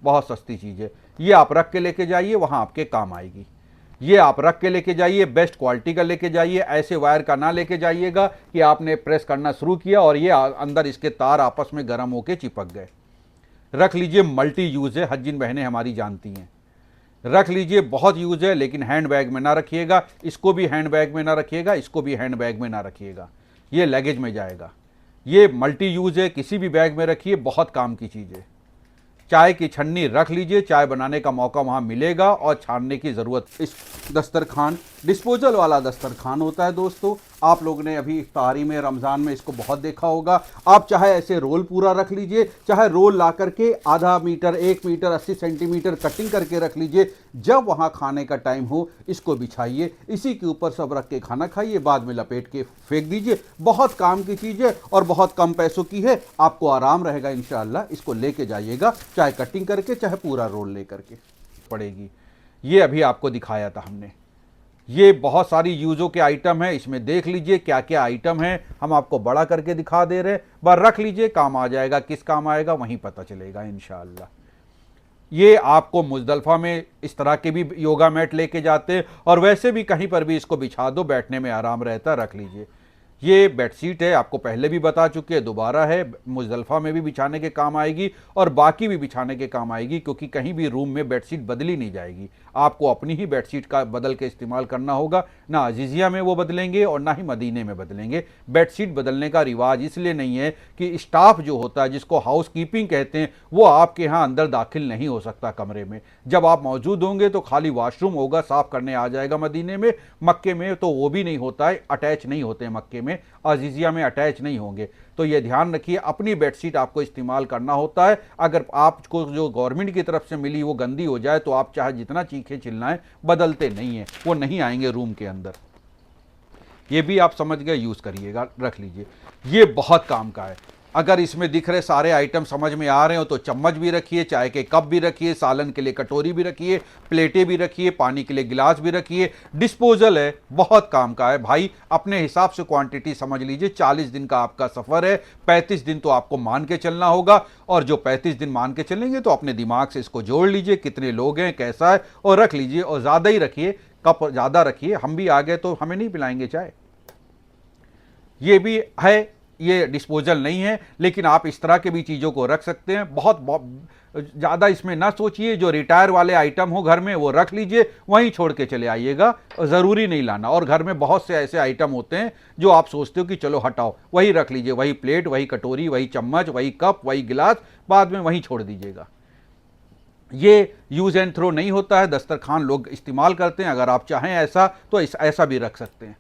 बहुत सस्ती चीज़ है। ये आप रख के लेके जाइए, वहाँ आपके काम आएगी। ये आप रख के लेके जाइए, बेस्ट क्वालिटी का लेके जाइए। ऐसे वायर का ना लेके जाइएगा कि आपने प्रेस करना शुरू किया और ये अंदर इसके तार आपस में गर्म होके चिपक गए। रख लीजिए, मल्टी यूज़ है, हज्जिन बहनें हमारी जानती हैं। रख लीजिए, बहुत यूज़ है, लेकिन हैंड बैग में ना रखिएगा। इसको भी हैंड बैग में ना रखिएगा, इसको भी हैंड बैग में ना रखिएगा, ये लगेज में जाएगा। ये मल्टी यूज़ है, किसी भी बैग में रखिए, बहुत काम की चीज़ है। चाय की छन्नी रख लीजिए, चाय बनाने का मौका वहाँ मिलेगा और छानने की ज़रूरत। इस दस्तरखान डिस्पोजल वाला दस्तरखान होता है दोस्तों। आप लोगों ने अभी इफ्तारी में, रमज़ान में इसको बहुत देखा होगा। आप चाहे ऐसे रोल पूरा रख लीजिए, चाहे रोल ला करके आधा मीटर, 1 मीटर 80 सेंटीमीटर कटिंग करके रख लीजिए। जब वहाँ खाने का टाइम हो इसको बिछाइए, इसी के ऊपर सब रख के खाना खाइए, बाद में लपेट के फेंक दीजिए। बहुत काम की चीज़ है और बहुत कम पैसों की है, आपको आराम रहेगा इंशाअल्लाह। इसको लेके जाइएगा, चाहे कटिंग करके चाहे पूरा रोल ले करके पड़ेगी। ये अभी आपको दिखाया था हमने। ये बहुत सारी यूज़ों के आइटम है, इसमें देख लीजिए क्या क्या आइटम है। हम आपको बड़ा करके दिखा दे रहे हैं, बस रख लीजिए, काम आ जाएगा। किस काम आएगा वहीं पता चलेगा इंशाअल्लाह। ये आपको मुजदलफा में इस तरह के भी योगा मैट लेके जाते हैं और वैसे भी कहीं पर भी इसको बिछा दो, बैठने में आराम रहता है। रख लीजिए। ये बेडशीट है, आपको पहले भी बता चुके हैं, दोबारा है। मुजदलफा में भी बिछाने के काम आएगी और बाकी भी बिछाने के काम आएगी, क्योंकि कहीं भी रूम में बेडशीट बदली नहीं जाएगी। आपको अपनी ही बेडशीट का बदल के इस्तेमाल करना होगा। ना अजीज़िया में वो बदलेंगे और ना ही मदीने में बदलेंगे। बेडशीट बदलने का रिवाज इसलिए नहीं है कि स्टाफ जो होता है, जिसको हाउस कीपिंग कहते हैं, वो आपके यहाँ अंदर दाखिल नहीं हो सकता कमरे में। जब आप मौजूद होंगे तो खाली वॉशरूम होगा, साफ़ करने आ जाएगा मदीने में। मक्के में तो वो भी नहीं होता है, अटैच नहीं होते हैं मक्के में, अजीजिया में अटैच नहीं होंगे। तो ये ध्यान रखिए, अपनी बेडशीट आपको इस्तेमाल करना होता है। अगर आपको जो गवर्नमेंट की तरफ से मिली वो गंदी हो जाए तो आप चाहे जितना चीखे चिल्लाएं, बदलते नहीं हैं, वो नहीं आएंगे रूम के अंदर। ये भी आप समझ गए, यूज़ करिएगा। रख लीजिए, ये बहुत काम का है। अगर इसमें दिख रहे सारे आइटम समझ में आ रहे हो तो चम्मच भी रखिए, चाय के कप भी रखिए, सालन के लिए कटोरी भी रखिए, प्लेटें भी रखिए, पानी के लिए गिलास भी रखिए। डिस्पोजल है, बहुत काम का है भाई। अपने हिसाब से क्वांटिटी समझ लीजिए। 40 दिन का आपका सफ़र है, 35 दिन तो आपको मान के चलना होगा। और जो 35 दिन मान के चलेंगे तो अपने दिमाग से इसको जोड़ लीजिए, कितने लोग हैं, कैसा है, और रख लीजिए। और ज़्यादा ही रखिए, कप ज़्यादा रखिए। हम भी आ गए तो हमें नहीं पिलाएंगे चाय। ये भी है, ये डिस्पोजल नहीं है, लेकिन आप इस तरह के भी चीज़ों को रख सकते हैं। बहुत ज़्यादा इसमें ना सोचिए। जो रिटायर वाले आइटम हो घर में वो रख लीजिए, वहीं छोड़ के चले आइएगा, ज़रूरी नहीं लाना। और घर में बहुत से ऐसे आइटम होते हैं जो आप सोचते हो कि चलो हटाओ, वही रख लीजिए। वही प्लेट, वही कटोरी, वही चम्मच, वही कप, वही गिलास, बाद में वहीं छोड़ दीजिएगा। ये यूज़ एंड थ्रो नहीं होता है, दस्तरखान लोग इस्तेमाल करते हैं। अगर आप चाहें ऐसा तो ऐसा भी रख सकते हैं।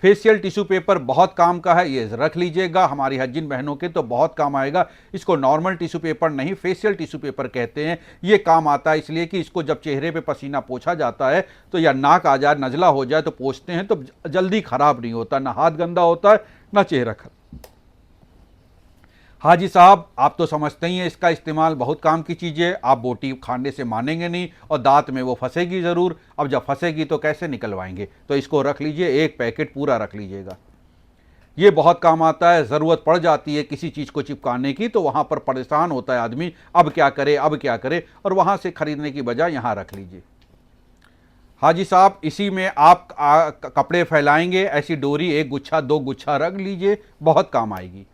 फेशियल टिश्यू पेपर बहुत काम का है, ये रख लीजिएगा। हमारी हज्जिन बहनों के तो बहुत काम आएगा। इसको नॉर्मल टिश्यू पेपर नहीं, फेशियल टिश्यू पेपर कहते हैं। ये काम आता है इसलिए कि इसको जब चेहरे पे पसीना पोंछा जाता है तो, या नाक आ जाए, नज़ला हो जाए तो पोंछते हैं तो जल्दी ख़राब नहीं होता, ना हाथ गंदा होता है ना चेहरा खराब। हाजी साहब, आप तो समझते ही हैं इसका इस्तेमाल बहुत काम की चीज़ है। आप बोटी खाने से मानेंगे नहीं और दांत में वो फंसेगी ज़रूर। अब जब फंसेगी तो कैसे निकलवाएंगे, तो इसको रख लीजिए, एक पैकेट पूरा रख लीजिएगा। ये बहुत काम आता है। ज़रूरत पड़ जाती है किसी चीज़ को चिपकाने की तो वहाँ पर परेशान होता है आदमी, अब क्या करे अब क्या करे, और वहाँ से ख़रीदने की बजाय यहाँ रख लीजिए। हाजी साहब, इसी में आप कपड़े फैलाएंगे, ऐसी डोरी 1 गुच्छा 2 गुच्छा रख लीजिए, बहुत काम आएगी।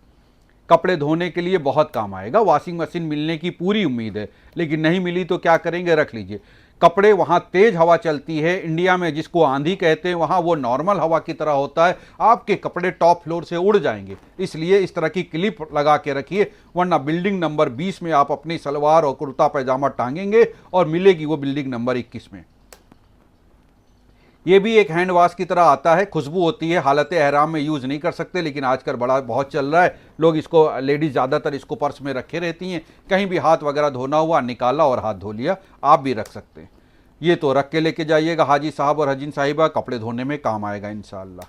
कपड़े धोने के लिए बहुत काम आएगा। वॉशिंग मशीन मिलने की पूरी उम्मीद है, लेकिन नहीं मिली तो क्या करेंगे, रख लीजिए। कपड़े वहां तेज हवा चलती है, इंडिया में जिसको आंधी कहते हैं, वहां वो नॉर्मल हवा की तरह होता है, आपके कपड़े टॉप फ्लोर से उड़ जाएंगे। इसलिए इस तरह की क्लिप लगा के रखिए, वरना बिल्डिंग नंबर 20 में आप अपनी सलवार और कुर्ता पैजामा टांगेंगे और मिलेगी वो बिल्डिंग नंबर 21 में। ये भी एक हैंड वॉश की तरह आता है, खुशबू होती है, हालत एहराम में यूज़ नहीं कर सकते, लेकिन आजकल बहुत चल रहा है। लोग इसको, लेडीज़ ज़्यादातर इसको पर्स में रखे रहती हैं, कहीं भी हाथ वगैरह धोना हुआ निकाला और हाथ धो लिया, आप भी रख सकते हैं। ये तो रख के लेके जाइएगा, हाजी साहब और हजीन साहिबा, कपड़े धोने में काम आएगा इंशाअल्लाह।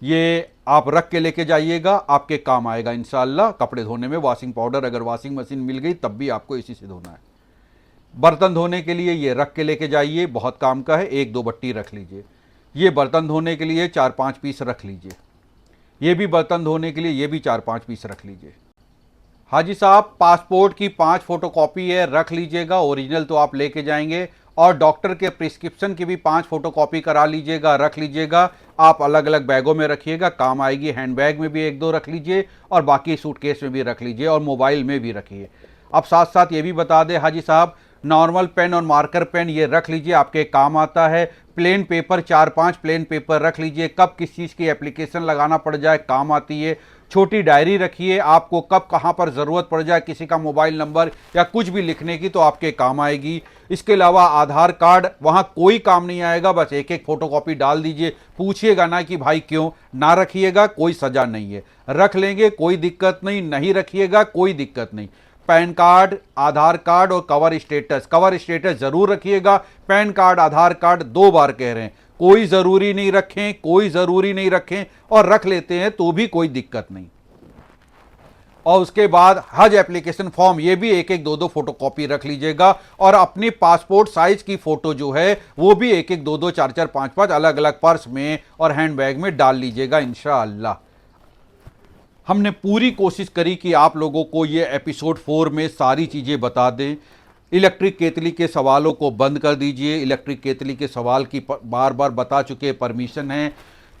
ये आप रख के लेके जाइएगा, आपके काम आएगा इंशाअल्लाह कपड़े धोने में। वॉशिंग पाउडर अगर वॉशिंग मशीन मिल गई तब भी आपको इसी से धोना है। बर्तन धोने के लिए ये रख के लेके जाइए, बहुत काम का है, 1-2 बट्टी रख लीजिए। ये बर्तन धोने के लिए 4-5 पीस रख लीजिए। ये भी बर्तन धोने के लिए ये भी 4-5 पीस रख लीजिए। हाजी साहब, पासपोर्ट की 5 फोटोकॉपी है, रख लीजिएगा, ओरिजिनल तो आप लेके जाएंगे, और डॉक्टर के प्रिस्क्रिप्शन की भी 5 फोटोकॉपी करा लीजिएगा, रख लीजिएगा। आप अलग अलग बैगों में रखिएगा, काम आएगी। हैंड बैग में भी 1-2 रख लीजिए, और बाकी सूटकेस में भी रख लीजिए, और मोबाइल में भी रखिए। अब साथ साथ ये भी बता दें हाजी साहब, नॉर्मल पेन और मार्कर पेन ये रख लीजिए, आपके काम आता है। प्लेन पेपर 4-5 प्लेन पेपर रख लीजिए, कब किस चीज़ की एप्लीकेशन लगाना पड़ जाए काम आती है। छोटी डायरी रखिए, आपको कब कहाँ पर ज़रूरत पड़ जाए किसी का मोबाइल नंबर या कुछ भी लिखने की, तो आपके काम आएगी। इसके अलावा आधार कार्ड, वहाँ कोई काम नहीं आएगा, बस 1-1 फोटोकॉपी डाल दीजिए। पूछिएगा ना कि भाई क्यों ना रखिएगा, कोई सज़ा नहीं है, रख लेंगे कोई दिक्कत नहीं, नहीं रखिएगा कोई दिक्कत नहीं। पैन कार्ड, आधार कार्ड और कवर स्टेटस जरूर रखिएगा। पैन कार्ड, आधार कार्ड 2 बार कह रहे हैं, कोई जरूरी नहीं रखें, कोई जरूरी नहीं रखें, और रख लेते हैं तो भी कोई दिक्कत नहीं। और उसके बाद हज एप्लीकेशन फॉर्म, ये भी 1-1, 2-2 फोटोकॉपी रख लीजिएगा, और अपनी पासपोर्ट साइज की फोटो जो है वो भी 1-1, 2-2, 4-4, 5-5 अलग अलग पर्स में और हैंड बैग में डाल लीजिएगा इंशाअल्लाह। हमने पूरी कोशिश करी कि आप लोगों को ये एपिसोड 4 में सारी चीज़ें बता दें। इलेक्ट्रिक केतली के सवालों को बंद कर दीजिए, इलेक्ट्रिक केतली के सवाल की बार बार बता चुके, परमिशन है।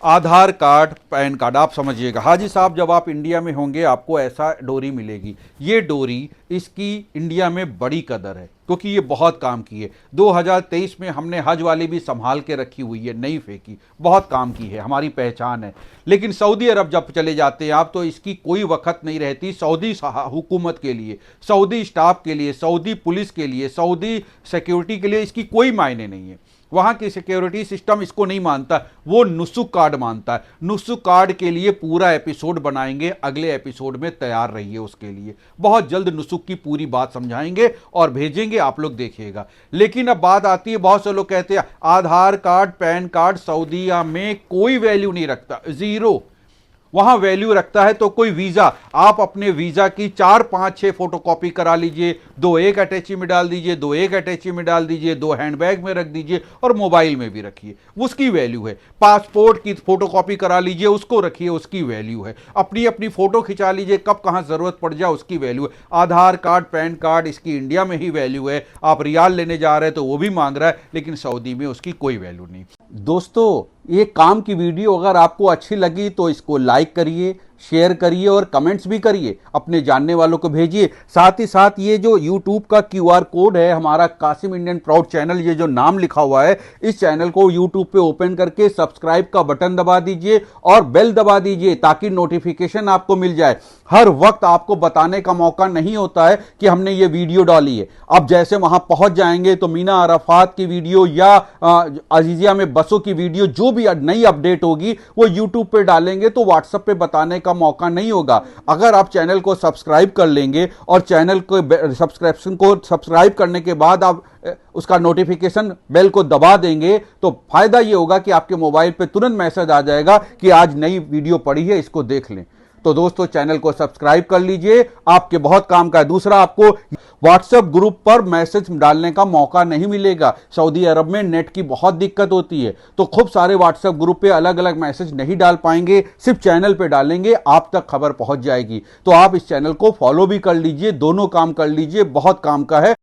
आधार कार्ड, पैन कार्ड, आप समझिएगा हाजी साहब, जब आप इंडिया में होंगे आपको ऐसा डोरी मिलेगी। ये डोरी, इसकी इंडिया में बड़ी कदर है, क्योंकि ये बहुत काम की है। 2023 में हमने हज वाली भी संभाल के रखी हुई है, नहीं फेंकी, बहुत काम की है, हमारी पहचान है। लेकिन सऊदी अरब जब चले जाते हैं आप, तो इसकी कोई वक्त नहीं रहती सऊदी हुकूमत के लिए, सऊदी स्टाफ के लिए, सऊदी पुलिस के लिए, सऊदी सिक्योरिटी के लिए इसकी कोई मायने नहीं है। वहाँ की सिक्योरिटी सिस्टम इसको नहीं मानता, वो नुसुक कार्ड मानता है। नुसुक कार्ड के लिए पूरा एपिसोड बनाएंगे, अगले एपिसोड में तैयार रहिए उसके लिए। बहुत जल्द नुसुक की पूरी बात समझाएंगे और भेजेंगे, आप लोग देखिएगा। लेकिन अब बात आती है, बहुत से लोग कहते हैं आधार कार्ड, पैन कार्ड सऊदीया में कोई वैल्यू नहीं रखता, जीरो। वहां वैल्यू रखता है तो कोई वीजा, आप अपने वीजा की 4-5-6 फोटोकॉपी करा लीजिए, 2 एक अटैची में डाल दीजिए, 2 एक अटैची में डाल दीजिए, 2 हैंडबैग में रख दीजिए, और मोबाइल में भी रखिए, उसकी वैल्यू है। पासपोर्ट की फोटोकॉपी करा लीजिए, उसको रखिए, उसकी वैल्यू है। अपनी अपनी फोटो खिंचा लीजिए, कब कहां जरूरत पड़ जाए उसकी वैल्यू है। आधार कार्ड, पैन कार्ड, इसकी इंडिया में ही वैल्यू है। आप रियाल लेने जा रहे हैं तो वो भी मांग रहा है, लेकिन सऊदी में उसकी कोई वैल्यू नहीं। दोस्तों, ये काम की वीडियो अगर आपको अच्छी लगी तो इसको लाइक करिए, शेयर करिए और कमेंट्स भी करिए, अपने जानने वालों को भेजिए। साथ ही साथ ये जो YouTube का QR कोड है, हमारा कासिम इंडियन प्राउड चैनल, ये जो नाम लिखा हुआ है, इस चैनल को YouTube पे ओपन करके सब्सक्राइब का बटन दबा दीजिए और बेल दबा दीजिए, ताकि नोटिफिकेशन आपको मिल जाए। हर वक्त आपको बताने का मौका नहीं होता है कि हमने ये वीडियो डाली है। अब जैसे वहां पहुंच जाएंगे तो मीना अराफात की वीडियो या अजीजिया में बसों की वीडियो, जो भी नई अपडेट होगी वो YouTube पे डालेंगे, तो व्हाट्सएप पे बताने का मौका नहीं होगा। अगर आप चैनल को सब्सक्राइब कर लेंगे और चैनल को सब्सक्राइब करने के बाद आप उसका नोटिफिकेशन बेल को दबा देंगे, तो फायदा ये होगा कि आपके मोबाइल पे तुरंत मैसेज आ जाएगा कि आज नई वीडियो पड़ी है, इसको देख लें। तो दोस्तों, चैनल को सब्सक्राइब कर लीजिए, आपके बहुत काम का है। दूसरा, आपको व्हाट्सएप ग्रुप पर मैसेज डालने का मौका नहीं मिलेगा। सऊदी अरब में नेट की बहुत दिक्कत होती है, तो खूब सारे व्हाट्सएप ग्रुप पे अलग अलग मैसेज नहीं डाल पाएंगे, सिर्फ चैनल पे डालेंगे, आप तक खबर पहुंच जाएगी। तो आप इस चैनल को फॉलो भी कर लीजिए, दोनों काम कर लीजिए, बहुत काम का है।